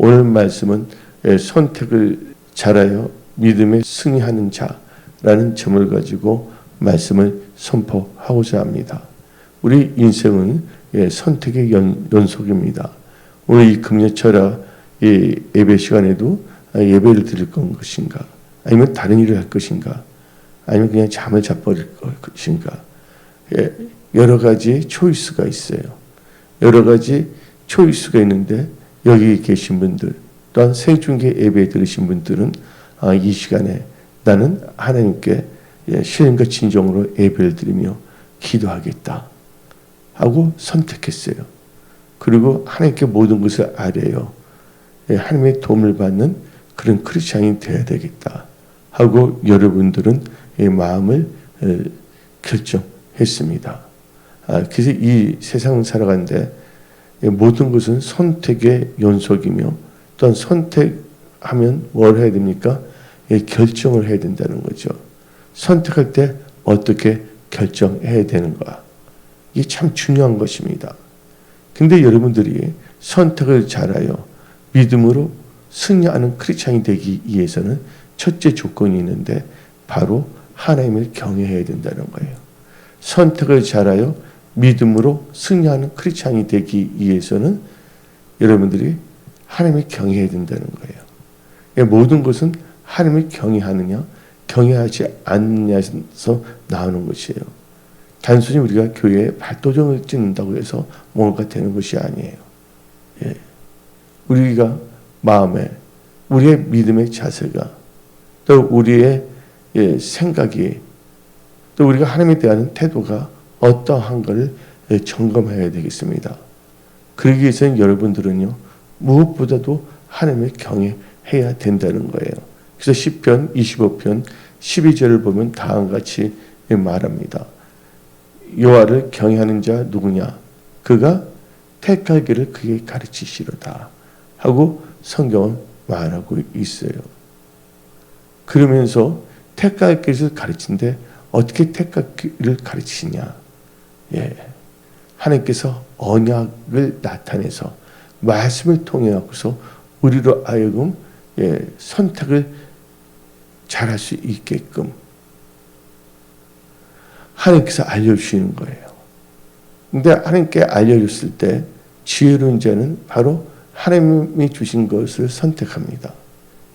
오늘 말씀은 선택을 잘하여 믿음에 승리하는 자라는 점을 가지고 말씀을 선포하고자 합니다. 우리 인생은 선택의 연속입니다. 오늘 이 금요철야 예배 시간에도 예배를 드릴 것인가, 아니면 다른 일을 할 것인가, 아니면 그냥 잠을 자버릴 것인가. 여러 가지 초이스가 있어요. 여러 가지 초이스가 있는데 여기 계신 분들, 또한 생중계 예배 들으신 분들은 이 시간에 나는 하나님께 신령과 진정으로 예배를 드리며 기도하겠다 하고 선택했어요. 그리고 하나님께 모든 것을 아뢰어 하나님의 도움을 받는 그런 크리스찬이 되어야 되겠다 하고 여러분들은 마음을 결정했습니다. 그래서 이 세상을 살아가는데 모든 것은 선택의 연속이며, 또한 선택하면 뭘 해야 됩니까? 결정을 해야 된다는 거죠. 선택할 때 어떻게 결정해야 되는가? 이게 참 중요한 것입니다. 근데 여러분들이 선택을 잘하여 믿음으로 승리하는 크리스찬이 되기 위해서는 첫째 조건이 있는데 바로 하나님을 경외해야 된다는 거예요. 선택을 잘하여 믿음으로 승리하는 크리스찬이 되기 위해서는 여러분들이 하나님을 경외해야 된다는 거예요. 모든 것은 하나님을 경외하느냐 경외하지 않느냐에서 나오는 것이에요. 단순히 우리가 교회에 발도정을 찍는다고 해서 뭔가 되는 것이 아니에요. 우리가 마음에, 우리의 믿음의 자세가, 또 우리의 생각이, 또 우리가 하나님에 대한 태도가 어떠한 것을 점검해야 되겠습니다. 그러기 위해서는 여러분들은요, 무엇보다도 하나님을 경외해야 된다는 거예요. 그래서 시편 25편 12절을 보면 다음과 같이 말합니다. 여호와를 경외하는 자 누구냐? 그가 택할 길을 그에게 가르치시로다 하고 성경은 말하고 있어요. 그러면서 택할 길을 가르치는데 어떻게 택할 길을 가르치시냐? 하나님께서 언약을 나타내서 말씀을 통해 갖고서 우리로 하여금 선택을 잘할 수 있게끔 하나님께서 알려주시는 거예요. 근데 하나님께 알려줬을 때 지혜로운 자는 바로 하나님이 주신 것을 선택합니다.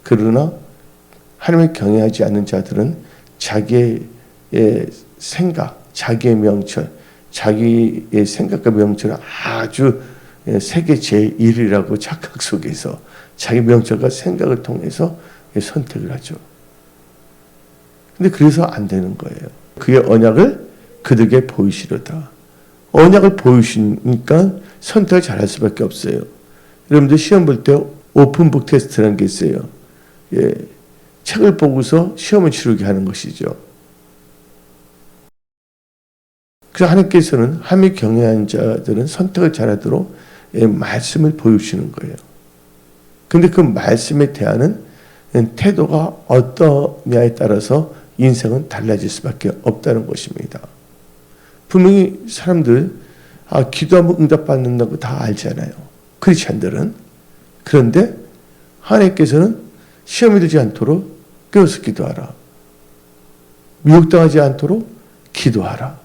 그러나 하나님을 경외하지 않는 자들은 자기의 생각, 자기의 명철, 자기의 생각과 명철을 아주 세계 제1이라고 착각 속에서 자기 명철과 생각을 통해서 선택을 하죠. 근데 그래서 안 되는 거예요. 그의 언약을 그들에게 보이시려다. 언약을 보이시니까 선택을 잘할 수밖에 없어요. 여러분들 시험 볼 때 오픈북 테스트라는 게 있어요. 책을 보고서 시험을 치르게 하는 것이죠. 그래서 하나님께서는 하나님을 경외하는 자들은 선택을 잘하도록 말씀을 보여주시는 거예요. 근데 그 말씀에 대한 태도가 어떠냐에 따라서 인생은 달라질 수밖에 없다는 것입니다. 분명히 사람들 기도하면 응답받는다고 다 알잖아요. 크리스찬들은. 그런데 하나님께서는 시험에 들지 않도록 깨어서 기도하라. 미혹당하지 않도록 기도하라.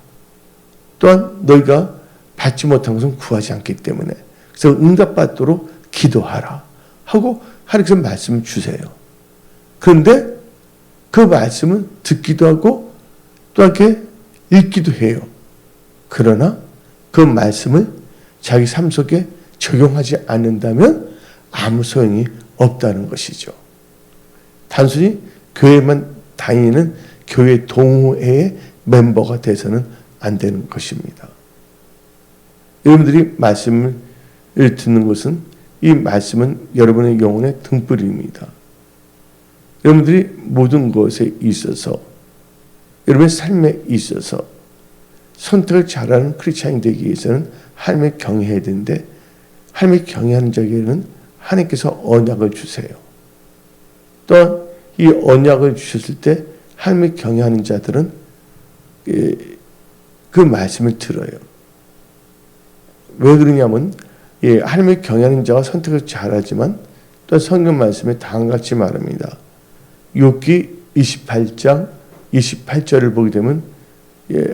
또한 너희가 받지 못한 것은 구하지 않기 때문에 그래서 응답받도록 기도하라 하고 하나님께서 말씀을 주세요. 그런데 그 말씀은 듣기도 하고 또 이렇게 읽기도 해요. 그러나 그 말씀을 자기 삶 속에 적용하지 않는다면 아무 소용이 없다는 것이죠. 단순히 교회만 다니는 교회 동호회의 멤버가 돼서는 안 되는 것입니다. 여러분들이 말씀을 듣는 것은 이 말씀은 여러분의 영혼의 등불입니다. 여러분들이 모든 것에 있어서 여러분의 삶에 있어서 선택을 잘하는 크리스찬이 되기 위해서는 하나님을 경외해야 되는데 하나님을 경외하는 자에게는 하나님께서 언약을 주세요. 또한 이 언약을 주셨을 때 하나님을 경외하는 자들은 그 말씀을 들어요. 왜 그러냐면 하나님을 경외하는 자가 선택을 잘하지만 또 성경 말씀에 다음과 같이 말합니다. 욥기 28장 28절을 보게 되면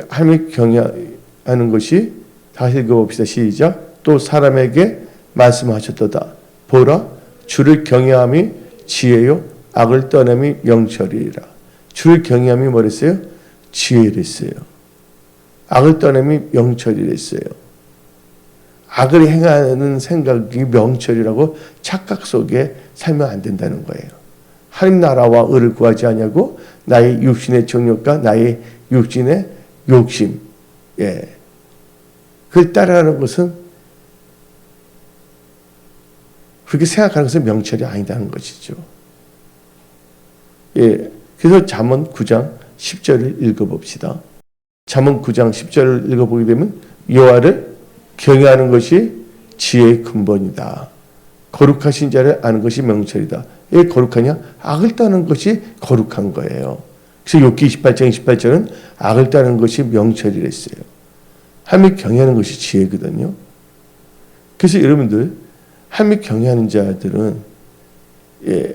하나님을 경외하는 것이 다시 읽어봅시다. 시작. 또 사람에게 말씀하셨도다. 보라, 주를 경외함이 지혜요 악을 떠남이 명철이라. 주를 경외함이 뭐랬어요? 지혜랬어요. 악을 떠남이 명철이랬어요. 악을 행하는 생각이 명철이라고 착각 속에 살면 안 된다는 거예요. 하나님 나라와 의를 구하지 아니하고 나의 육신의 정욕과 나의 육신의 욕심, 그걸 따라가는 것은, 그렇게 생각하는 것은 명철이 아니다는 것이죠. 그래서 잠언 9장 10절을 읽어봅시다. 잠언 9장 10절을 읽어보게 되면 여호와를 경외하는 것이 지혜의 근본이다. 거룩하신 자를 아는 것이 명철이다. 왜 거룩하냐? 악을 떠는 것이 거룩한 거예요. 그래서 욥기 28장 28절은 악을 떠는 것이 명철이랬어요. 하나님을 경외하는 것이 지혜거든요. 그래서 여러분들 하나님을 경외하는 자들은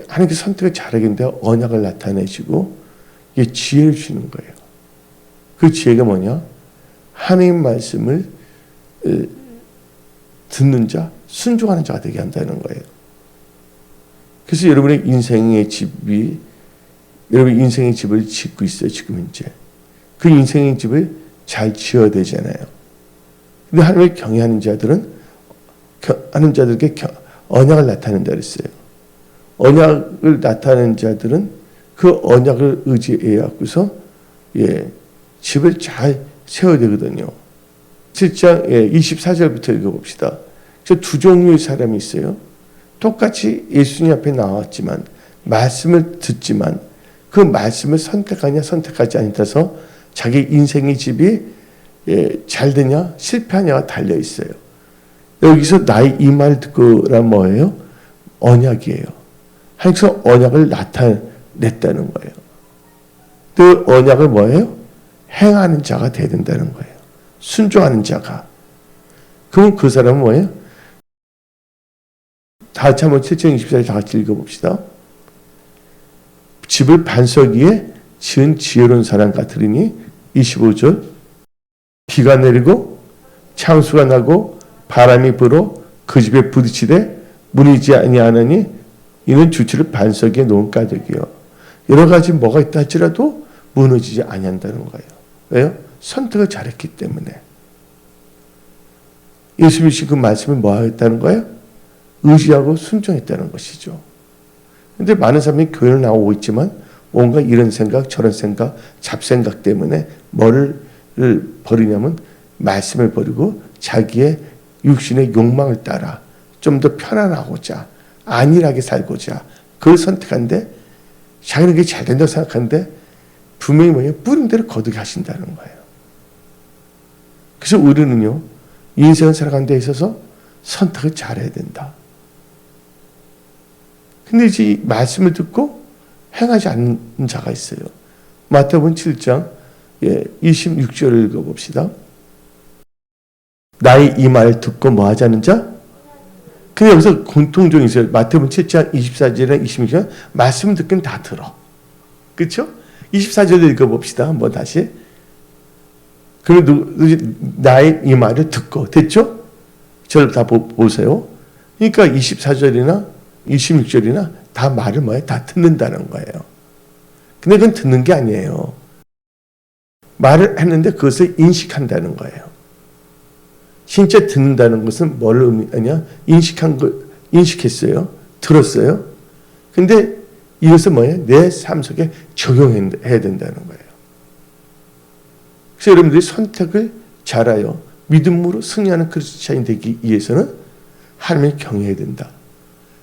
하나님께서 선택을 잘하겠는데 언약을 나타내시고 지혜를 주시는 거예요. 그 지혜가 뭐냐? 하나님 말씀을 듣는 자, 순종하는 자가 되게 한다는 거예요. 그래서 여러분의 인생의 집이, 여러분 인생의 집을 짓고 있어요. 지금 현재 그 인생의 집을 잘 지어야 되잖아요. 근데 하나님을 경외하는 자들은 하는 자들에게 언약을 나타낸다 그랬어요. 언약을 나타내는 자들은 그 언약을 의지해 갖고서 집을 잘 세워야 되거든요. 7장 24절부터 읽어봅시다. 두 종류의 사람이 있어요. 똑같이 예수님 앞에 나왔지만 말씀을 듣지만 그 말씀을 선택하냐 선택하지 않아서 자기 인생의 집이 잘 되냐 실패하냐가 달려 있어요. 여기서 나의 이 말 듣고란 뭐예요? 언약이에요. 하나님께서 언약을 나타냈다는 거예요. 그 언약을 뭐예요? 행하는 자가 돼야 된다는 거예요. 순종하는 자가. 그럼 그 사람은 뭐예요? 다 같이 한번 7장 24절 다 같이 읽어봅시다. 집을 반석 위에 지은 지혜로운 사람 같으리니 25절 비가 내리고 창수가 나고 바람이 불어 그 집에 부딪히되 무너지지 아니하느니 이는 주치를 반석 위에 놓은 가득이요. 여러 가지 뭐가 있다 할지라도 무너지지 아니한다는 거예요. 왜요? 선택을 잘했기 때문에. 예수님이 그 말씀을 뭐 하겠다는 거예요? 의지하고 순종했다는 것이죠. 그런데 많은 사람이 교회를 나오고 있지만 뭔가 이런 생각 저런 생각 잡생각 때문에 뭐를 버리냐면 말씀을 버리고 자기의 육신의 욕망을 따라 좀 더 편안하고자 안일하게 살고자 그걸 선택한데 자기는 그게 잘 된다고 생각하는데 분명히 뭐예요? 뿌린 대로 거두게 하신다는 거예요. 그래서 우리는요 인생을 살아가는 데 있어서 선택을 잘해야 된다. 근데 이제 말씀을 듣고 행하지 않는 자가 있어요. 마태복음 7장 26절을 읽어봅시다. 나의 이 말 듣고 뭐 하지 않는 자? 근데 여기서 공통점이 있어요. 마태복음 7장 24절이나 26절 말씀을 듣기는 다 들어. 그렇죠? 24절을 읽어봅시다. 한번 다시. 그러면 나의 이 말을 듣고 됐죠? 저를 다 보세요. 그러니까 24절이나 26절이나 다 말을 뭐예요? 다 듣는다는 거예요. 근데 그건 듣는 게 아니에요. 말을 했는데 그것을 인식한다는 거예요. 진짜 듣는다는 것은 뭘 의미하냐? 인식했어요. 들었어요. 근데 이것은 뭐예요? 내 삶 속에 적용해야 된다는 거예요. 그래서 여러분들이 선택을 잘하여 믿음으로 승리하는 그리스도인이 되기 위해서는 하나님을 경외해야 된다.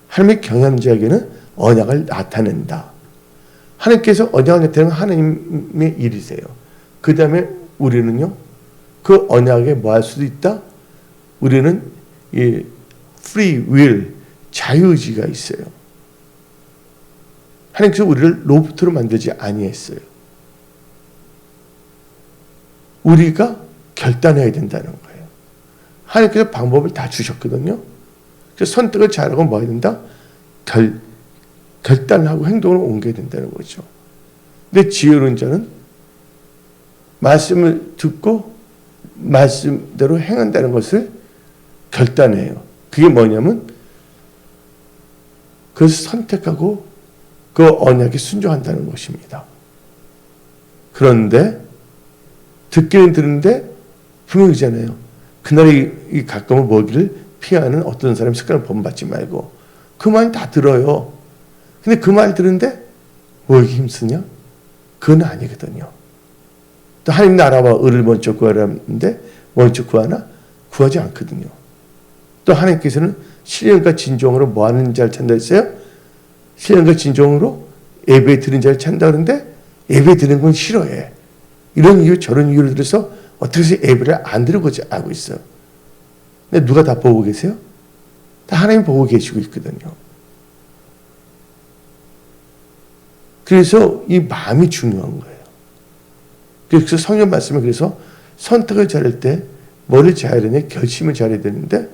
하나님을 경외하는 자에게는 언약을 나타낸다. 하나님께서 언약을 나타내는 하나님의 일이세요. 그 다음에 우리는요, 그 언약에 뭐 할 수도 있다? 우리는 이 free will, 자유의지가 있어요. 하나님께서 우리를 로봇으로 만들지 아니했어요. 우리가 결단해야 된다는 거예요. 하나님께서 방법을 다 주셨거든요. 그래서 선택을 잘하고 뭐 해야 된다? 결단하고 행동을 옮겨야 된다는 거죠. 근데 지혜로운 자는 말씀을 듣고 말씀대로 행한다는 것을 결단해요. 그게 뭐냐면 그것을 선택하고 그 언약에 순종한다는 것입니다. 그런데 듣기는 듣는데 분명히잖아요. 그날이 가까운 먹이를 피하는 어떤 사람의 습관을 본받지 말고 그 말 다 들어요. 근데 그 말 들은데 먹기 힘쓰냐? 그건 아니거든요. 또 하나님 나라와 의를 먼저 구하라는데 먼저 구하나? 구하지 않거든요. 또 하나님께서는 신령과 진정으로 뭐 하는 자를 찾는다 했어요? 신령과 진정으로 예배 드리는 자를 찾는다 그러는데 예배 드리는 건 싫어해. 이런 이유 저런 이유를 들어서 어떻게 해서 예배를 안 드리고자 하고 있어요. 근데 누가 다 보고 계세요? 다 하나님 보고 계시고 있거든요. 그래서 이 마음이 중요한 거예요. 그래서 성경 말씀에 그래서 선택을 잘할 때 뭐를 잘해야 되냐? 결심을 잘해야 되는데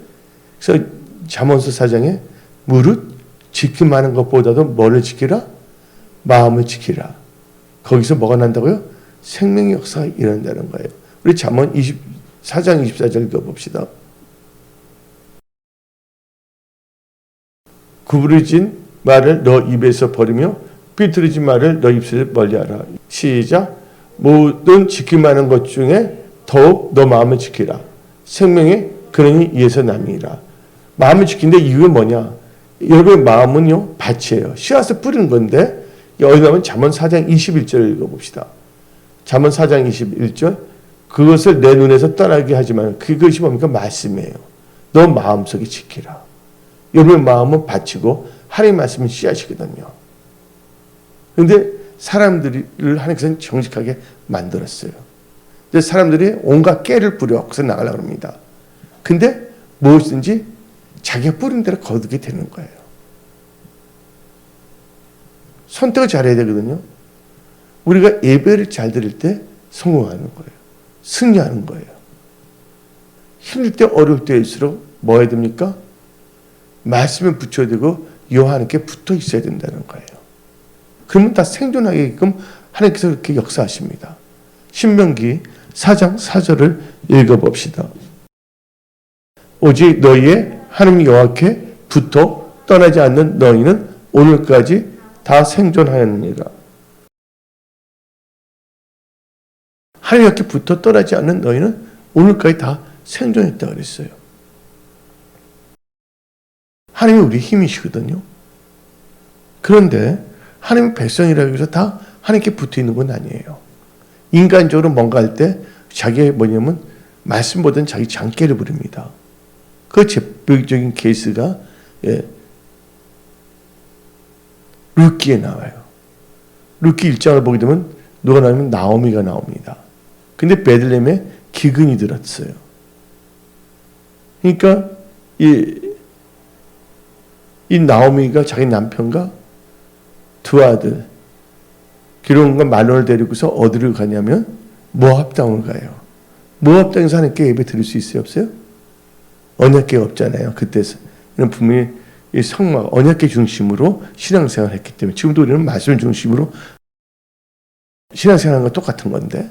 그래서 잠언서 4장에 무릇 지킴하는 것보다도 뭐를 지키라? 마음을 지키라. 거기서 뭐가 난다고요? 생명의 역사가 일어난다는 거예요. 우리 잠언 4장 24절 읽어봅시다. 구부러진 말을 너 입에서 버리며 삐뚤어진 말을 너 입술에 멀리하라. 시작. 모든 지킴하는 것 중에 더욱 너 마음을 지키라. 생명의 근원이 이에서 남이라. 마음을 지킨데 이유가 뭐냐? 여러분의 마음은요 밭이에요. 씨앗을 뿌리는 건데 어디 가면 잠언 4장 21절 읽어봅시다. 잠언 4장 21절 그것을 내 눈에서 떠나게 하지만 그것이 뭡니까? 말씀이에요. 너 마음속에 지키라. 여러분의 마음은 밭이고 하나님의 말씀은 씨앗이거든요. 그런데 사람들을 하나님께서는 정직하게 만들었어요. 근데 사람들이 온갖 깨를 뿌려 거기서 나가려고 합니다. 근데 무엇이든지 자기가 뿌린 대로 거두게 되는 거예요. 선택을 잘해야 되거든요. 우리가 예배를 잘 드릴 때 성공하는 거예요. 승리하는 거예요. 힘들 때 어려울 때일수록 뭐 해야 됩니까? 말씀에 붙여야 되고 하나님께 붙어 있어야 된다는 거예요. 그러면 다 생존하게끔 하나님께서 그렇게 역사하십니다. 신명기 4장 4절을 읽어봅시다. 오직 너희의 하나님 여호와께 붙어 떠나지 않는 너희는 오늘까지 다 생존하였느니라. 하나님 여호와께 붙어 떠나지 않는 너희는 오늘까지 다 생존했다 그랬어요. 하나님이 우리 힘이시거든요. 그런데 하나님의 백성이라고 해서 다 하나님께 붙어 있는 건 아니에요. 인간적으로 뭔가 할 때 자기의 뭐냐면 말씀보다는 자기 장깨를 부립니다. 그 대표적인 케이스가 룻기에 나와요. 룻기 1장을 보게 되면 누가 나오면 나오미가 나옵니다. 근데 베들레헴에 기근이 들었어요. 그러니까 이 나오미가 자기 남편과 두 아들 기론과 말론을 데리고서 어디를 가냐면 모압 땅을 가요. 모압 땅에서 하나님께 예배 드릴 수 있어요? 없어요? 언약궤 없잖아요. 그때는 분명히 이 성막 언약궤 중심으로 신앙생활을 했기 때문에 지금도 우리는 말씀 중심으로 신앙생활하는 건 똑같은 건데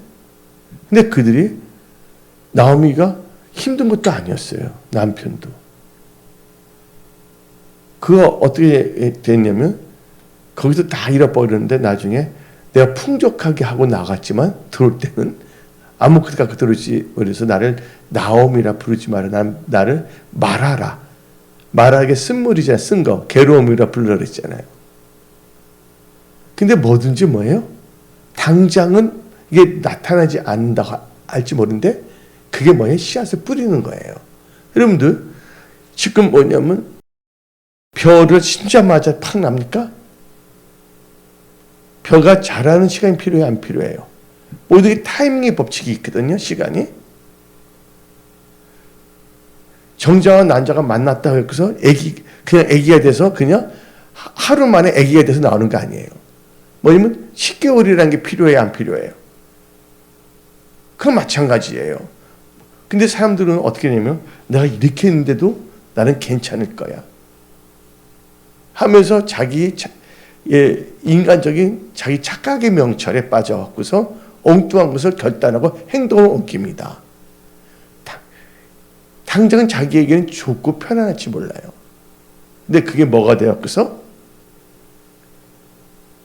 근데 그들이 나오미가 힘든 것도 아니었어요. 남편도. 그거 어떻게 됐냐면 거기서 다 잃어버렸는데 나중에 내가 풍족하게 하고 나갔지만 들어올 때는 아무것도 들어오지 그래서 나를 나옴이라 부르지 마라. 나를 말하라. 말하게 쓴물이잖아요. 쓴 거. 괴로움이라 불러라 했잖아요. 근데 뭐든지 뭐예요? 당장은 이게 나타나지 않는다고 알지 모르는데 그게 뭐예요? 씨앗을 뿌리는 거예요. 여러분들 지금 뭐냐면 벼를 심자마자 팍 납니까? 벼가 자라는 시간이 필요해요? 안 필요해요? 모두 타이밍의 법칙이 있거든요. 시간이. 정자와 난자가 만났다 해서 그냥 아기가 돼서 그냥 하루 만에 아기가 돼서 나오는 거 아니에요. 뭐냐면 10개월이라는 게 필요해요? 안 필요해요? 그건 마찬가지예요. 근데 사람들은 어떻게 하냐면 내가 이렇게 했는데도 나는 괜찮을 거야. 하면서 자기 인간적인 자기 착각의 명철에 빠져갖고서 엉뚱한 것을 결단하고 행동을 옮깁니다. 당장은 자기에게는 좋고 편안할지 몰라요. 근데 그게 뭐가 되었고서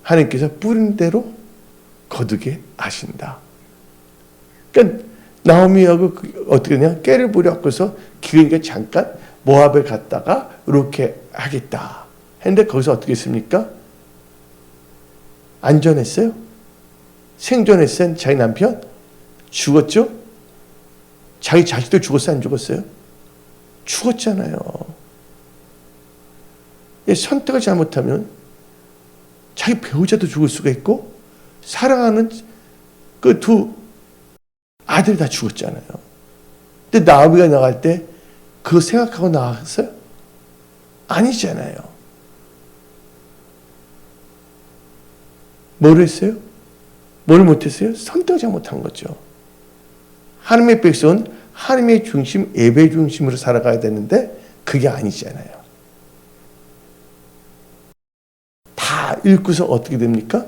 하나님께서 뿌린 대로 거두게 하신다. 그러니까 나오미하고 어떻게 되냐? 깨를 부려갖고서 기근이가 잠깐 모압에 갔다가 이렇게 하겠다 했는데 거기서 어떻게 했습니까? 안전했어요? 생존했어요? 자기 남편? 죽었죠? 자기 자식도 죽었어요? 안 죽었어요? 죽었잖아요. 선택을 잘못하면 자기 배우자도 죽을 수가 있고 사랑하는 그 두 아들이 다 죽었잖아요. 근데 나오미가 나갈 때 그거 생각하고 나갔어요? 아니잖아요. 뭘 했어요? 뭘 못했어요? 선택을 잘못한 거죠. 하나님의 백성은 하나님의 중심, 예배 중심으로 살아가야 되는데 그게 아니잖아요. 다 읽고서 어떻게 됩니까?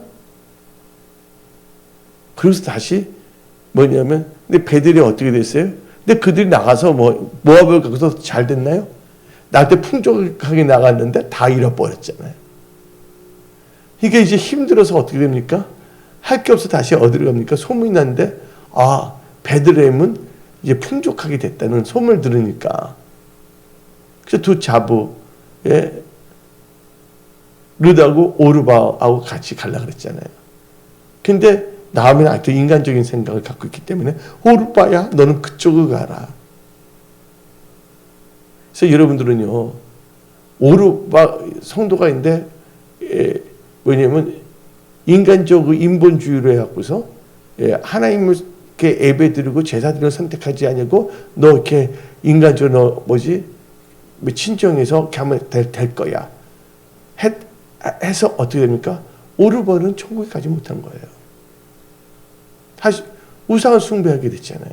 그래서 다시 뭐냐면 근데 배들이 어떻게 됐어요? 근데 그들이 나가서 모압을 가서 잘 됐나요? 나한테 풍족하게 나갔는데 다 잃어버렸잖아요. 이게 이제 힘들어서 어떻게 됩니까? 할 게 없어 다시 어디로 갑니까? 소문이 났는데 베들레헴은 이제 풍족하게 됐다는 소문을 들으니까 그래서 두 자부 룻하고 오르바하고 같이 가려고 그랬잖아요. 근데 나오미는 아직도 인간적인 생각을 갖고 있기 때문에 오르바야 너는 그쪽으로 가라. 그래서 여러분들은요 오르바 성도가 있는데 왜냐면 인간적 인본주의로 해갖고서 하나님을 이렇게 예배드리고 제사드리고 선택하지 않고 너 이렇게 인간적으로 친정에서 이렇게 하면 될 거야 해서 어떻게 됩니까? 오르바는 천국에 가지 못한 거예요. 다시 우상을 숭배하게 됐잖아요.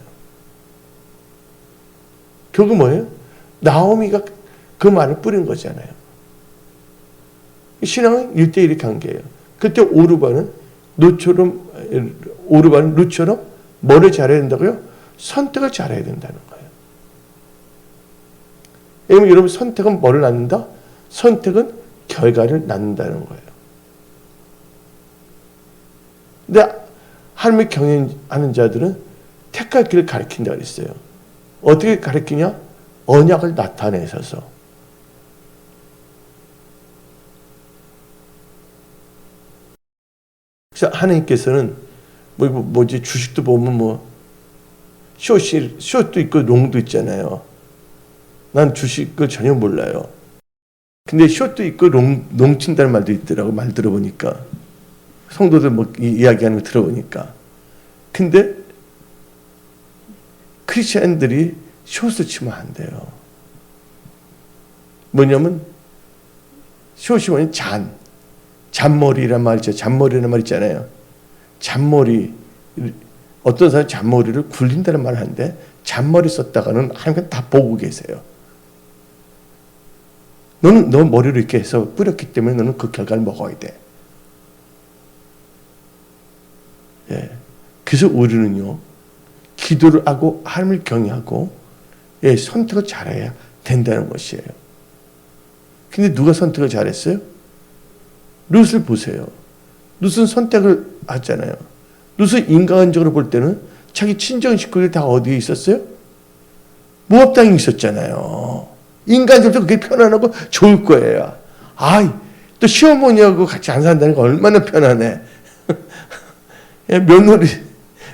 결국 뭐예요? 나오미가 그 말을 뿌린 거잖아요. 신앙은 1대1의 관계예요. 그때 오르바는 룻처럼 뭐를 잘해야 된다고요? 선택을 잘해야 된다는 거예요. 왜냐면 여러분 선택은 뭐를 낳는다? 선택은 결과를 낳는다는 거예요. 근데 하나님을 경외하는 자들은 택할 길을 가리킨다 그랬어요. 어떻게 가리키냐? 언약을 나타내셔서. 그래서 하나님께서는 주식도 보면 숏도 있고 롱도 있잖아요. 난 주식을 전혀 몰라요. 근데 숏도 있고 롱 친다는 말도 있더라고. 말 들어보니까. 성도들 이야기하는 거 들어보니까. 근데 크리스천들이 숏을 치면 안 돼요. 뭐냐면 숏이 뭐냐면 잔머리란 말 있죠. 잔머리라는 말 있잖아요. 잔머리 어떤 사람이 잔머리를 굴린다는 말을 하는데 잔머리 썼다가는 하나님 다 보고 계세요. 너는 너 머리를 이렇게 해서 뿌렸기 때문에 너는 그 결과를 먹어야 돼. 그래서 우리는요 기도를 하고 하나님을 경외하고 선택을 잘해야 된다는 것이에요. 근데 누가 선택을 잘했어요? 룻을 보세요. 룻은 선택을 하잖아요. 룻은 인간적으로 볼 때는 자기 친정 식구들이 다 어디에 있었어요? 모압 땅에 있었잖아요. 인간적으로 그게 편안하고 좋을 거예요. 또 시어머니하고 같이 안 산다는 거 얼마나 편안해.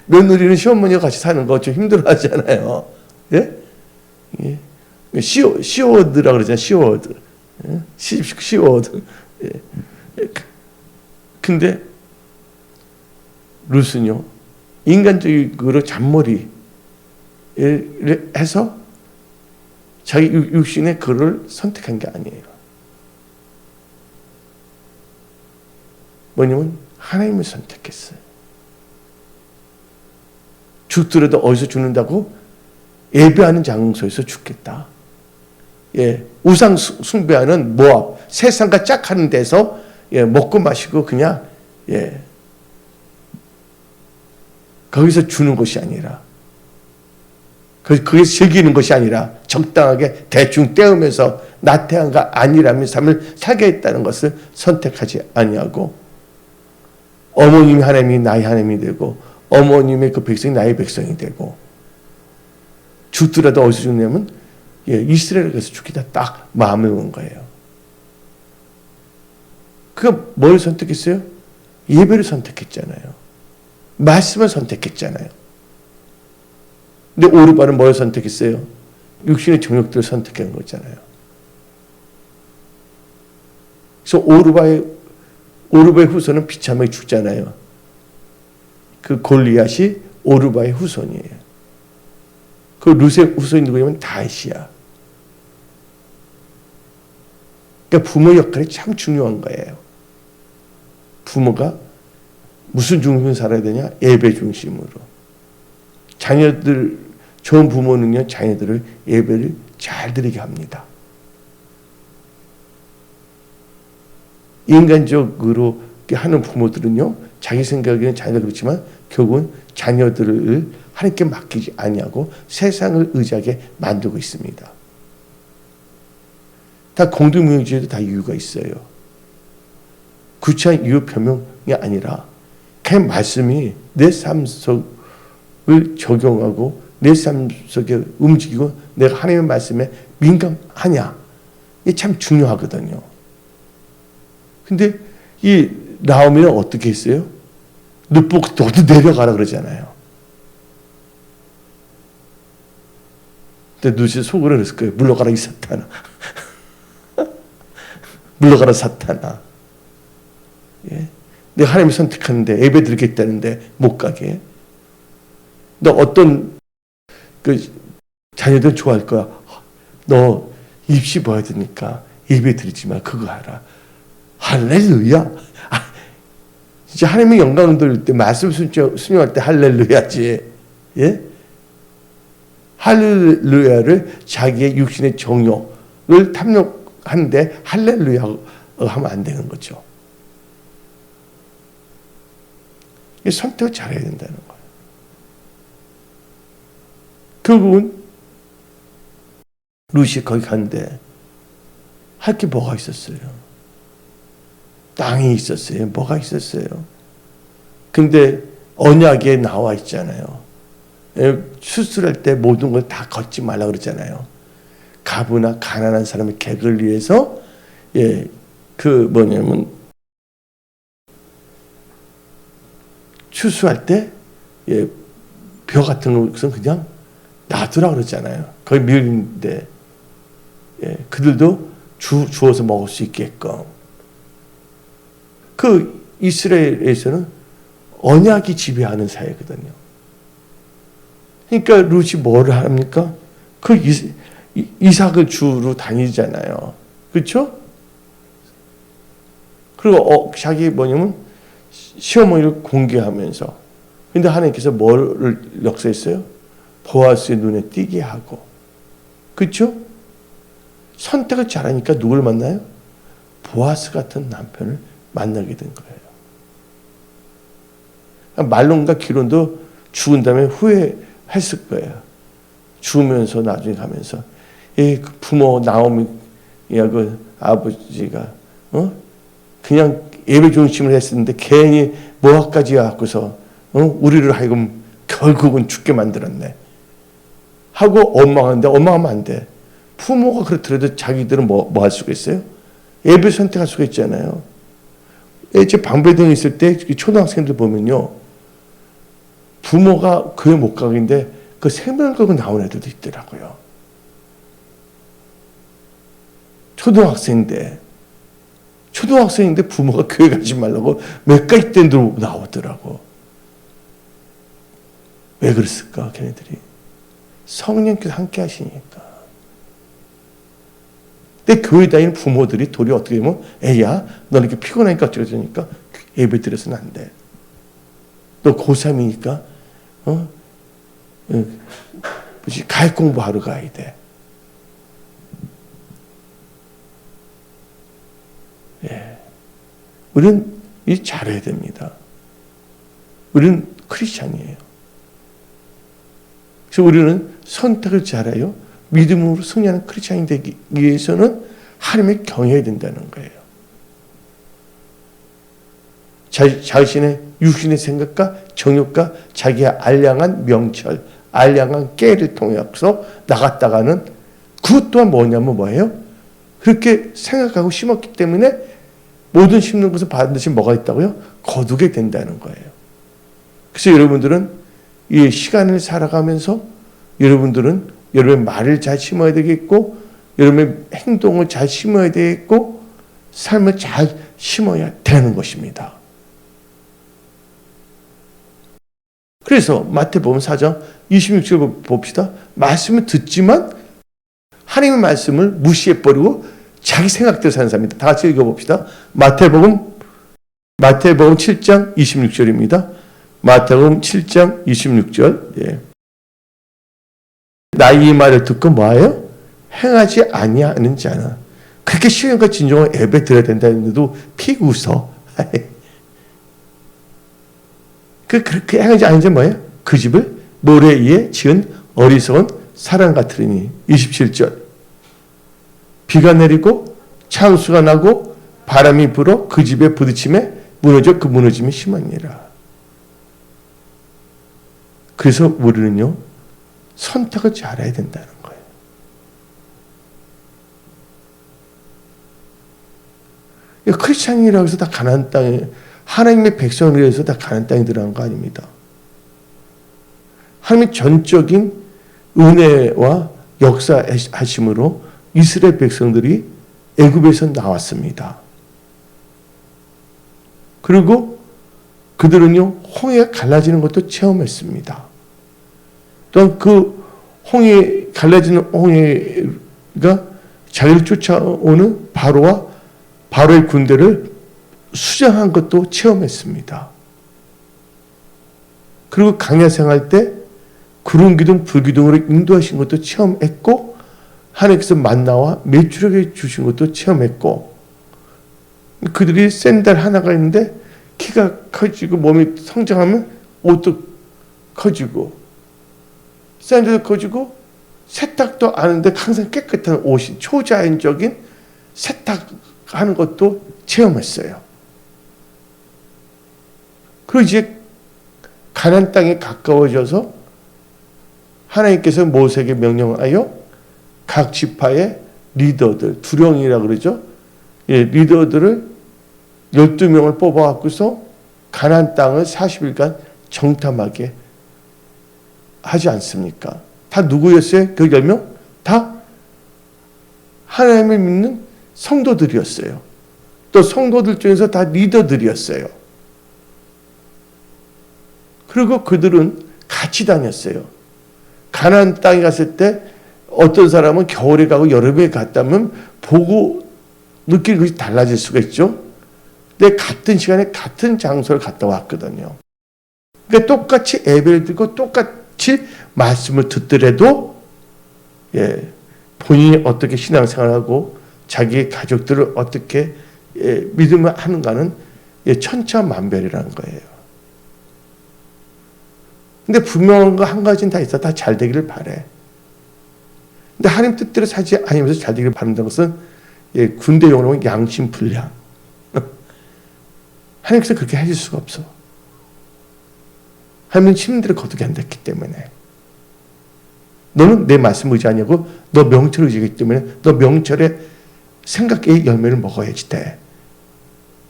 며느리는 시어머니와 같이 사는 거 좀 힘들어 하잖아요. 시워드라고 그러잖아요. 시워드. 시집식 시워드. 근데 룻은요, 인간적으로 잔머리를 해서 자기 육신의 그를 선택한 게 아니에요. 뭐냐면 하나님을 선택했어요. 죽더라도 어디서 죽는다고? 예배하는 장소에서 죽겠다. 우상 숭배하는 모압, 세상과 짝하는 데서 먹고 마시고 그냥 거기서 주는 것이 아니라, 그게 즐기는 것이 아니라 적당하게 대충 때우면서 나태한가 아니라면 삶을 살겠다는 것을 선택하지 아니하고, 어머님이 하나님이 나의 하나님이 되고 어머님의 그 백성이 나의 백성이 되고, 죽더라도 어디서 죽냐면 이스라엘에 가서 죽겠다 딱 마음을 먹은 거예요. 그가 뭘 선택했어요? 예배를 선택했잖아요. 말씀을 선택했잖아요. 근데 오르바는 뭘 선택했어요? 육신의 정욕들을 선택한 거잖아요. 그래서 오르바의 후손은 비참하게 죽잖아요. 그 골리앗이 오르바의 후손이에요. 그 룻의 후손이 누구냐면 다윗이야. 그러니까 부모 역할이 참 중요한 거예요. 부모가 무슨 중심으로 살아야 되냐? 예배 중심으로. 자녀들, 좋은 부모는요, 자녀들을 예배를 잘 드리게 합니다. 인간적으로 하는 부모들은요, 자기 생각에는 자녀가 그렇지만 결국은 자녀들을 하나님께 맡기지 아니하고 세상을 의지하게 만들고 있습니다. 다 공동명령주의도 다 이유가 있어요. 구체한 이유 표명이 아니라 그냥 말씀이 내 삶 속을 적용하고 내 삶 속에 움직이고 내가 하나님의 말씀에 민감하냐, 이게 참 중요하거든요. 근데 이 나오미는 어떻게 했어요? 룻보고 너도 내려가라 그러잖아요. 근데 룻이 속으로 그랬을 거예요. 물러가라 이 사탄아. 물러가라 사탄아. 내가 하나님을 선택하는데 예배 드리겠다는데 못 가게. 너 어떤 자녀들은 좋아할 거야. 너 입시 봐야 되니까 예배 드리지 마. 그거 하라. 할렐루야. 진짜 하나님의 영광을 돌릴 때 말씀 순종할 때 할렐루야지. 할렐루야를 자기의 육신의 정욕을 탐욕하는데 할렐루야 하면 안 되는 거죠. 선택을 잘해야 된다는 거예요. 결국은 룻이 거기 갔는데 할 게 뭐가 있었어요? 땅이 있었어요. 뭐가 있었어요? 근데 언약에 나와 있잖아요. 수술할 때 모든 걸 다 걷지 말라 그러잖아요. 가부나 가난한 사람의 객을 위해서 추수할 때 벼 같은 것은 그냥 놔두라 그러잖아요. 거의 밀인데 그들도 주워서 먹을 수 있게끔. 그 이스라엘에서는 언약이 지배하는 사회거든요. 그러니까 룻이 뭐를 합니까? 그 이삭을 주로 다니잖아요. 그렇죠? 그리고 자기 시어머니를 공개하면서. 근데 하나님께서 뭐를 역사했어요? 보아스의 눈에 띄게 하고. 그렇죠? 선택을 잘하니까 누굴 만나요? 보아스 같은 남편을 만나게 된 거예요. 말론과 기론도 죽은 다음에 후회했을 거예요. 죽으면서 나중에 가면서 부모 나오미야 그 아버지가 그냥 예배 중심을 했었는데 괜히 모압까지 갖고서 우리를 하여금 결국은 죽게 만들었네 하고 원망하는데 원망하면 안 돼. 부모가 그렇더라도 자기들은 뭐 할 수가 있어요? 예배 선택할 수가 있잖아요. 제 방배동에 있을 때 초등학생들 보면요, 부모가 교회 못 가는데 그 생명을 걸고 나온 애들도 있더라고요. 초등학생인데 부모가 교회 가지 말라고 몇 가지 땐도 나오더라고. 왜 그랬을까? 걔네들이 성령께서 함께 하시니까. 근데 교회 다니는 부모들이 도리 어떻게 보면 애야 너 이렇게 피곤하니까 어쩌니까 예배 드려서는 안 돼. 너 고3이니까 가액 공부하러 가야 돼. 우리는 이 잘해야 됩니다. 우리는 크리스찬이에요. 그래서 우리는 선택을 잘해요. 믿음으로 승리하는 크리스찬이 되기 위해서는 하나님을 경외해야 된다는 거예요. 자신의 육신의 생각과 정욕과 자기의 알량한 명철, 알량한 깨를 통해서 나갔다가는 그것 또한 뭐예요? 그렇게 생각하고 심었기 때문에 모든 심는 것은 반드시 뭐가 있다고요? 거두게 된다는 거예요. 그래서 여러분들은 이 시간을 살아가면서 여러분들은 여러분의 말을 잘 심어야 되겠고 여러분의 행동을 잘 심어야 되겠고 삶을 잘 심어야 되는 것입니다. 그래서 마태복음 4장 26절 봅시다. 말씀을 듣지만 하나님의 말씀을 무시해버리고 자기 생각대로 사는 사람입니다. 다 같이 읽어봅시다. 마태복음 7장 26절입니다. 마태복음 7장 26절. 예. 나의 말을 듣고 뭐하여? 행하지 아니하는 자는 그렇게 신령과 진정한 예배 드려야 된다는데도 피고 웃어. 그렇게 행하지 않은 자는 뭐예요? 그 집을 모래 위에 지은 어리석은 사람 같으리니. 27절. 비가 내리고 창수가 나고 바람이 불어 그 집에 부딪힘에 무너져 그 무너짐이 심하니라. 그래서 우리는요 선택을 잘해야 된다는 거예요. 크리스찬이라고 해서 다 가나안 땅에 하나님의 백성을 위해서 다 가나안 땅에 들어간 거 아닙니다. 하나님의 전적인 은혜와 역사하심으로 이스라엘 백성들이 애굽에서 나왔습니다. 그리고 그들은요 홍해가 갈라지는 것도 체험했습니다. 또한 그 갈라지는 홍해가 자기를 쫓아오는 바로의 군대를 수장한 것도 체험했습니다. 그리고 강야 생활 때 구름 기둥 불 기둥으로 인도하신 것도 체험했고 하나님께서 만나와 메추라기 주신 것도 체험했고 그들이 샌들 하나가 있는데 키가 커지고 몸이 성장하면 옷도 커지고 샌들도 커지고 세탁도 안 하는데 항상 깨끗한 옷이 초자연적인 세탁하는 것도 체험했어요. 그리고 이제 가나안 땅에 가까워져서 하나님께서 모세에게 명령하여 각 지파의 리더들, 두령이라고 그러죠. 예, 리더들을 12명을 뽑아갖고서 가나안 땅을 40일간 정탐하게 하지 않습니까? 다 누구였어요? 그 10명? 다 하나님을 믿는 성도들이었어요. 또 성도들 중에서 다 리더들이었어요. 그리고 그들은 같이 다녔어요. 가나안 땅에 갔을 때 어떤 사람은 겨울에 가고 여름에 갔다면 보고 느끼는 것이 달라질 수가 있죠. 근데 같은 시간에 같은 장소를 갔다 왔거든요. 그러니까 똑같이 예배를 드리고 똑같이 말씀을 듣더라도 본인이 어떻게 신앙생활하고 자기의 가족들을 어떻게 믿음을 하는가는 천차만별이라는 거예요. 근데 분명한 거 한 가지는 다 있어. 다 잘 되기를 바래. 근데 하나님 뜻대로 살지 아니면서 잘 되기를 바란다는 것은 군대 용어로 양심불량. 하나님께서 그렇게 하실 수가 없어. 하나님은 시민들을 거두게 안 됐기 때문에. 너는 내 말씀 의지하냐고? 너 명철 의지하기 때문에 너 명철의 생각의 열매를 먹어야지 돼.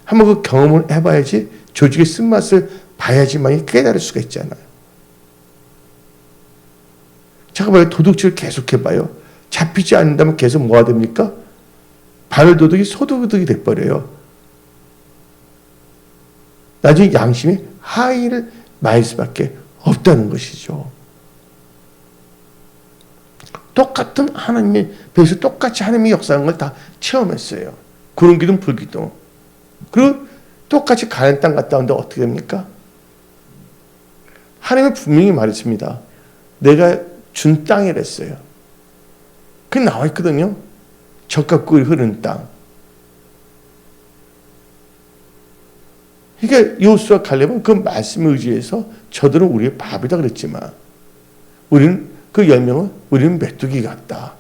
한번 그 경험을 해봐야지 조직의 쓴맛을 봐야지만 깨달을 수가 있잖아요. 잠깐만요. 도둑질 계속 해봐요. 잡히지 않는다면 계속 뭐가 됩니까? 바늘도둑이 소도둑이 돼버려요. 나중에 양심이 하인을 말 수밖에 없다는 것이죠. 똑같은 하나님의 배에서 똑같이 하나님의 역사하는 걸 다 체험했어요. 구름기둥 불기둥. 그리고 똑같이 가나안 땅 갔다 오는데 어떻게 됩니까? 하나님은 분명히 말했습니다. 내가 준 땅이랬어요. 그게 나와 있거든요. 젖과 꿀이 흐르는 땅. 그러니까 여호수아 갈렙은 그 말씀에 의지해서 저들은 우리의 밥이다 그랬지만 우리는 그 10명은 우리는 메뚜기 같다.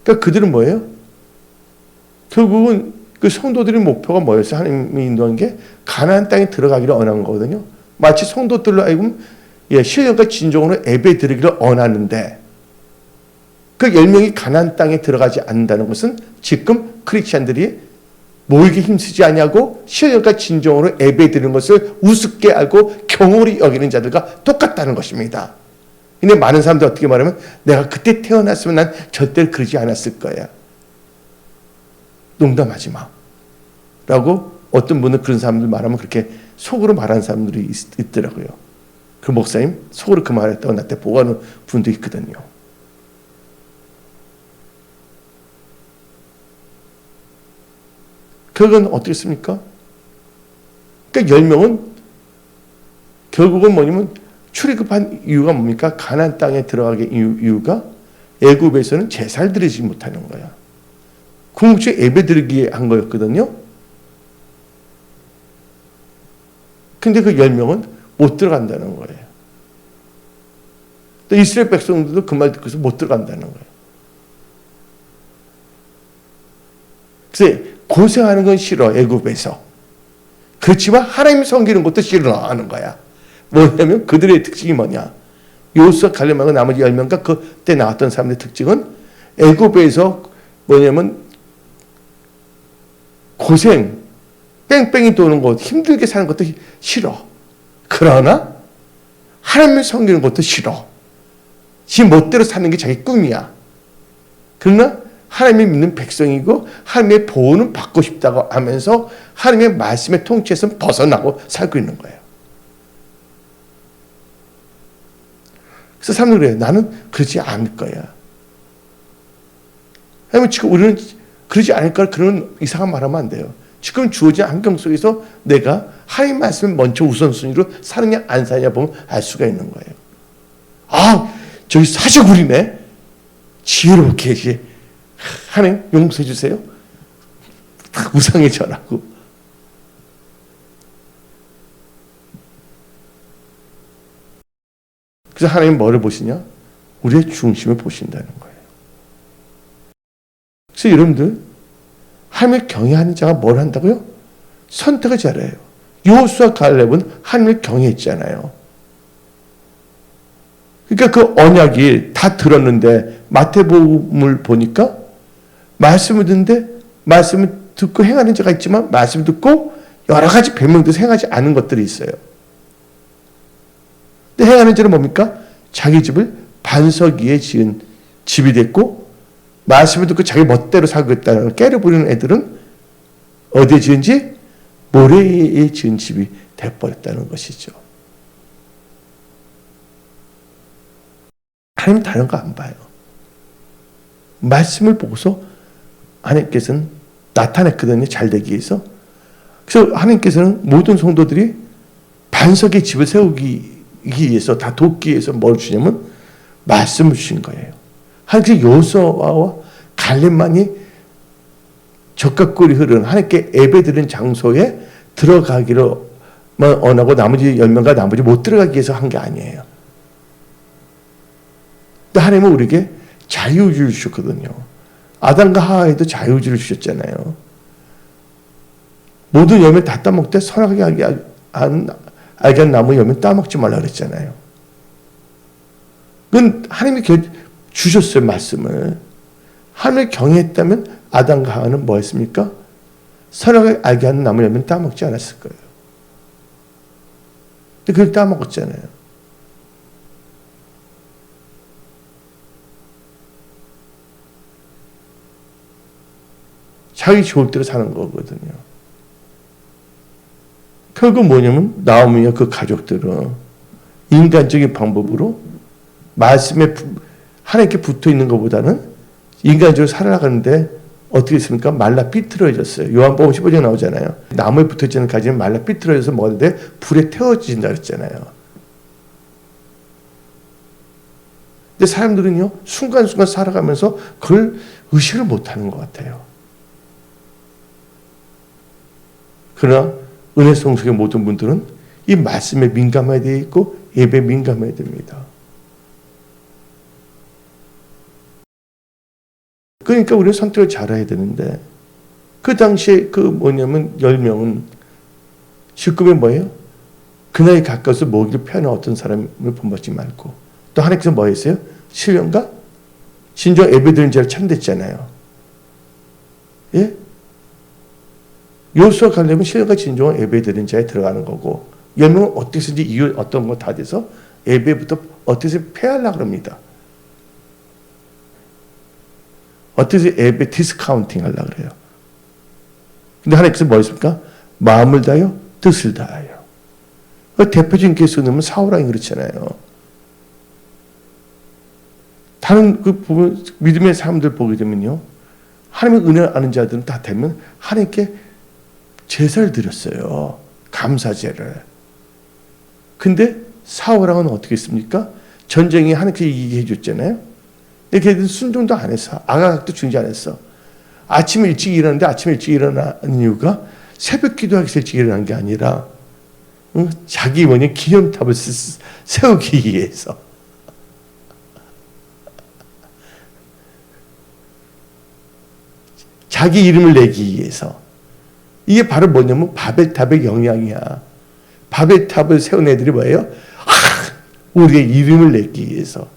그러니까 그들은 뭐예요? 결국은 그 성도들의 목표가 뭐였어요? 하나님이 인도한 게 가나안 땅에 들어가기를 원한 거거든요. 마치 성도들로 하여금 신령과 진정으로 예배 드리기를 원하는데 그 10명이 가나안 땅에 들어가지 않는다는 것은 지금 크리스찬들이 모이기 힘쓰지 않냐고 신령과 진정으로 예배 드리는 것을 우습게 알고 경홀히 여기는 자들과 똑같다는 것입니다. 근데 많은 사람들 어떻게 말하면 내가 그때 태어났으면 난 절대 그러지 않았을 거야. 농담하지 마. 라고 어떤 분은 그런 사람들 말하면 그렇게 속으로 말하는 사람들이 있더라고요. 그 목사님 속으로 그 말했다고 나한테 보고하는 분도 있거든요. 그건 어떻겠습니까? 그러니까 10명은 결국은 뭐냐면 출애굽한 이유가 뭡니까? 가나안 땅에 들어가게 이유가 애굽에서는 제사를 드리지 못하는 거야. 궁극적 예배 드리기에 한 거였거든요. 근데 그 10명은 못 들어간다는 거예요. 또 이스라엘 백성들도 그 말 듣고서 못 들어간다는 거예요. 그래서 고생하는 건 싫어, 애굽에서. 그렇지만 하나님 섬기는 것도 싫어하는 거야. 뭐냐면 그들의 특징이 뭐냐? 여호수아 갈렙하고 나머지 10명과 그때 나왔던 사람들의 특징은 애굽에서 뭐냐면 고생, 뺑뺑이 도는 것, 힘들게 사는 것도 싫어. 그러나 하나님을 섬기는 것도 싫어. 지 멋대로 사는 게 자기 꿈이야. 그러나 하나님을 믿는 백성이고 하나님의 보호는 받고 싶다고 하면서 하나님의 말씀의 통치에서 벗어나고 살고 있는 거예요. 그래서 사람들이 그래요. 나는 그러지 않을 거야. 왜냐하면 지금 우리는 그러지 않을 거야. 그런 이상한 말 하면 안 돼요. 지금 주어진 환경 속에서 내가 하나님 말씀을 먼저 우선순위로 사느냐 안 사느냐 보면 알 수가 있는 거예요. 아, 저기 사시구리네. 지혜롭게 해지. 하나님 용서해 주세요. 우상의 절하고. 그래서 하나님 뭐를 보시냐? 우리의 중심을 보신다는 거예요. 그래서 여러분들 하나님을 경외하는 자가 뭘 한다고요? 선택을 잘해요. 여호수아 갈렙은 하나님을 경외했잖아요. 그러니까 그 언약이 다 들었는데 마태복음을 보니까 말씀을 듣는데 말씀을 듣고 행하는 자가 있지만 말씀을 듣고 여러 가지 변명도 행하지 않은 것들이 있어요. 근데 행하는 자는 뭡니까? 자기 집을 반석 위에 지은 집이 됐고 말씀을 듣고 자기 멋대로 살고 있다는 깨를 부리는 애들은 어디에 지은지? 모래 위에 지은 집이 돼버렸다는 것이죠. 하나님 다른 거 안 봐요. 말씀을 보고서 하나님께서는 나타냈거든요. 잘 되기 위해서. 그래서 하나님께서는 모든 성도들이 반석의 집을 세우기 위해서 다 돕기 위해서 뭘 주냐면 말씀을 주신 거예요. 하나님께서 여호수아와 갈렙만이 적각골이 흐르는 하나님께 예배드리는 장소에 들어가기로만 원하고 나머지 10명과 나머지 못 들어가기 위해서 한 게 아니에요. 근데 하나님은 우리에게 자유의지를 주셨거든요. 아담과 하와에도 자유의지를 주셨잖아요. 모든 열매 다 따먹을 때 선하게 알게 한 나무 열매 따먹지 말라 그랬잖아요. 그건 하나님이 주셨어요, 말씀을. 하나님을 경외했다면 아담과 하와는 뭐 했습니까? 선하게 알게 하는 나무 열매는 따먹지 않았을 거예요. 근데 그걸 따먹었잖아요. 자기 좋을 대로 사는 거거든요. 결국 뭐냐면 나오미와 그 가족들은 인간적인 방법으로 말씀에 하나님께 붙어 있는 것보다는 인간적으로 살아가는데 어떻게 했습니까? 말라 삐뚤어졌어요. 요한복음 15장에 나오잖아요. 나무에 붙어있는 가지는 말라 삐뚤어져서 뭐하는데 불에 태워진다 그랬잖아요. 근데 사람들은요 순간순간 살아가면서 그걸 의식을 못하는 것 같아요. 그러나 은혜 성숙의 모든 분들은 이 말씀에 민감해야 되어 있고 예배에 민감해야 됩니다. 그러니까 우리는 선택을 잘해야 되는데 그 당시에 그 뭐냐면 10명은 직급이 뭐예요? 그날에 가까워서 먹이를 패하는 어떤 사람을 본받지 말고 또 하나님께서 뭐 했어요? 신령과 진정 예배드리는 자를 찾는댔잖아요. 예? 여호수아 가려면 신령과 진정한 예배드리는 자에 들어가는 거고 10명은 어떻게든지 이유 어떤 거 다 돼서 예배부터 어떻게 패하려고 합니다. 어떻게 예배 디스카운팅 하려고 그래요. 근데 하나님께서 뭐 했습니까? 마음을 다하여 뜻을 다하여. 대표적인 케이스로 넣으면 사울왕이 그렇잖아요. 다른 그 부분 믿음의 사람들 보게 되면요. 하나님의 은혜를 아는 자들은 다 되면 하나님께 제사를 드렸어요. 감사제를. 근데 사울왕은 어떻게 했습니까? 전쟁에 하나님께 이기게 해줬잖아요. 근데 걔들은 순종도 안 했어. 아가각도 중지 안 했어. 아침에 일찍 일어났는데 아침에 일찍 일어나는 이유가 새벽 기도하기 위해서 일찍 일어난 게 아니라 자기 기념탑을 세우기 위해서. 자기 이름을 내기 위해서. 이게 바로 뭐냐면 바벨탑의 영향이야. 바벨탑을 세운 애들이 뭐예요? 우리의 이름을 내기 위해서.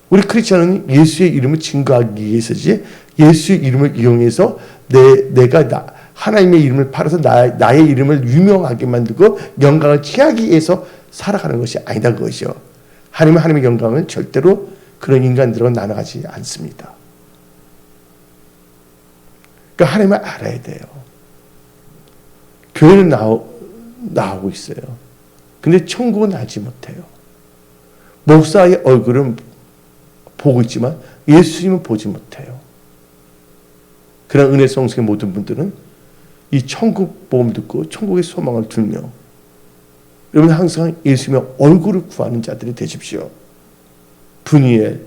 우리 크리스천은 예수의 이름을 증거하기 위해서지 예수의 이름을 이용해서 내가 하나님의 이름을 팔아서 나의 이름을 유명하게 만들고 영광을 취하기 위해서 살아가는 것이 아니다 그것이요. 하나님의 영광을 절대로 그런 인간들과 나눠가지 않습니다. 그러니까 하나님을 알아야 돼요. 교회는 나오고 있어요. 근데 천국은 알지 못해요. 목사의 얼굴은 보고 있지만 예수님은 보지 못해요. 그런 은혜 성숙의 모든 분들은 이 천국 복음을 듣고 천국의 소망을 들며 여러분 항상 예수님의 얼굴을 구하는 자들이 되십시오. 분이에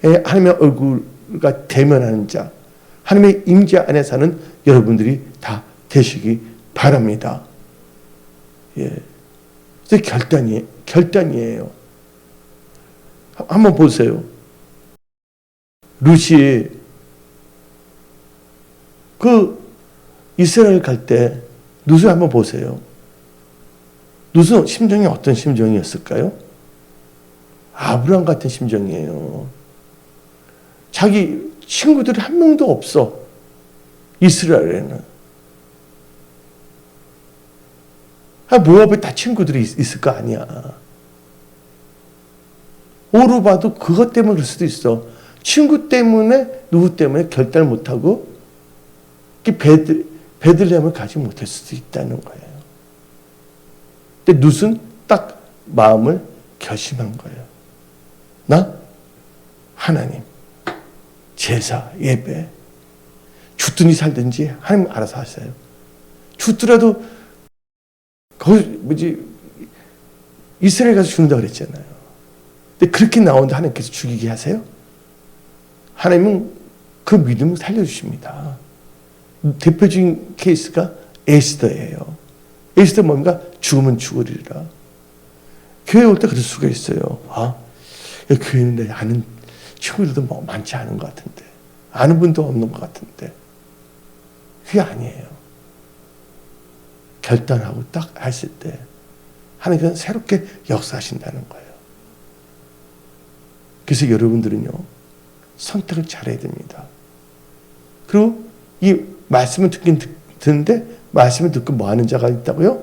하나님의 얼굴과 대면하는 자, 하나님의 임재 안에 사는 여러분들이 다 되시기 바랍니다. 예, 이제 결단이에요. 한번 보세요. 룻이 그 이스라엘 갈 때 룻을 한번 보세요. 룻은 심정이 어떤 심정이었을까요? 아브라함 같은 심정이에요. 자기 친구들이 한 명도 없어. 이스라엘에는. 모압에 다 친구들이 있을 거 아니야. 오르바도 그것 때문에 그럴 수도 있어. 친구 때문에 누구 때문에 결단을 못하고 베들레헴을 가지 못할 수도 있다는 거예요. 근데 룻은 딱 마음을 결심한 거예요. 나 하나님 제사 예배 죽든지 살든지 하나님 알아서 하세요. 죽더라도 거기 이스라엘 가서 죽는다 그랬잖아요. 근데 그렇게 나오는데 하나님께서 죽이게 하세요? 하나님은 그 믿음을 살려주십니다. 대표적인 케이스가 에스더예요. 에스더 뭡니까? 죽으면 죽으리라. 교회 올 때 그럴 수가 있어요. 교회는 내 아는 친구들도 많지 않은 것 같은데, 아는 분도 없는 것 같은데. 그게 아니에요. 결단하고 딱 했을 때 하나님께서 새롭게 역사하신다는 거예요. 그래서 여러분들은요, 선택을 잘해야 됩니다. 그리고 이 말씀을 듣는데 말씀을 듣고 뭐 하는 자가 있다고요?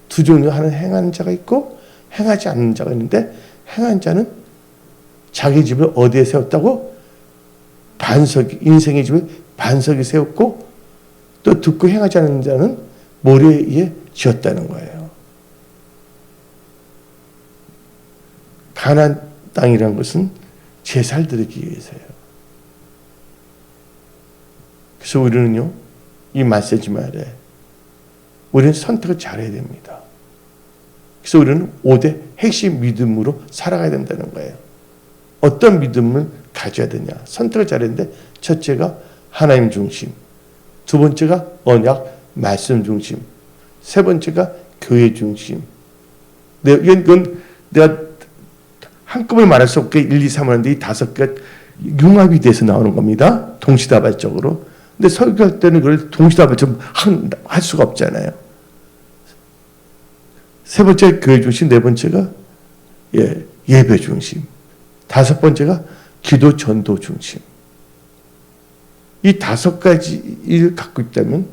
두 종류, 하나는 행하는 자가 있고 행하지 않는 자가 있는데, 행하는 자는 자기 집을 어디에 세웠다고? 인생의 집을 반석에 세웠고, 또 듣고 행하지 않는 자는 모래 위에 지었다는 거예요. 가나안 땅이란 것은 제사를 드리기 위해서예요. 그래서 우리는요, 이 메시지 말에 우리는 선택을 잘해야 됩니다. 그래서 우리는 5대 핵심 믿음으로 살아가야 된다는 거예요. 어떤 믿음을 가져야 되냐? 선택을 잘해야 되는데, 첫째가 하나님 중심, 두 번째가 언약, 말씀 중심. 세 번째가 교회 중심. 이건 내가 한꺼번에 말할 수 없게 1, 2, 3 하는데 이 5개가 융합이 돼서 나오는 겁니다. 동시다발적으로. 근데 설교할 때는 그걸 동시다발적으로 할 수가 없잖아요. 세 번째 교회 중심, 네 번째가 예배 중심, 5번째가 기도 전도 중심. 이 5가지를 갖고 있다면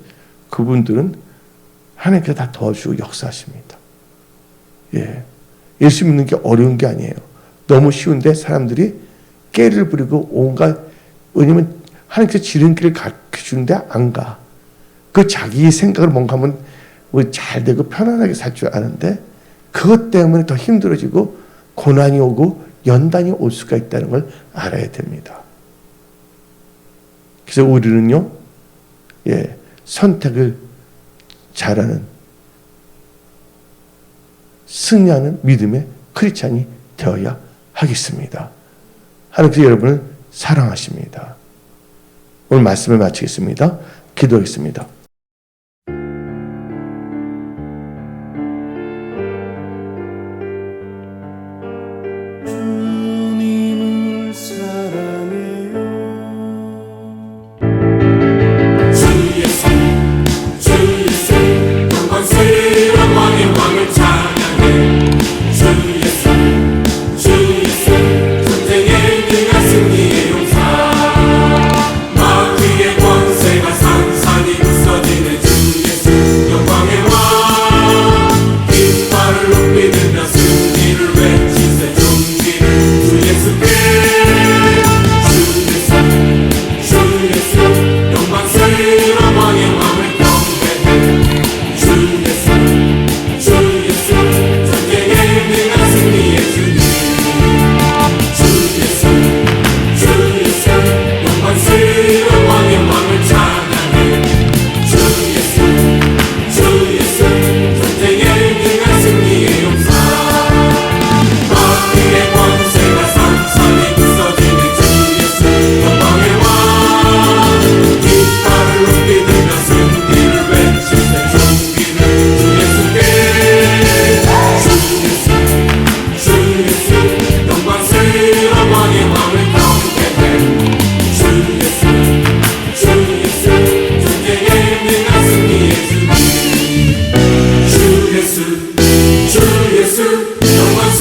그분들은 하나님께서 다 도와주고 역사하십니다. 예수 믿는 게 어려운 게 아니에요. 너무 쉬운데 사람들이 깨를 부리고 온갖, 왜냐면 하나님께서 지름길을 가르쳐주는데 안 가. 그 자기 생각을 뭔가 하면 잘 되고 편안하게 살 줄 아는데 그것 때문에 더 힘들어지고 고난이 오고 연단이 올 수가 있다는 걸 알아야 됩니다. 그래서 우리는요, 선택을 잘하는, 승리하는 믿음의 크리스찬이 되어야 하겠습니다. 하나님께서 여러분을 사랑하십니다. 오늘 말씀을 마치겠습니다. 기도하겠습니다. 주 예수 영광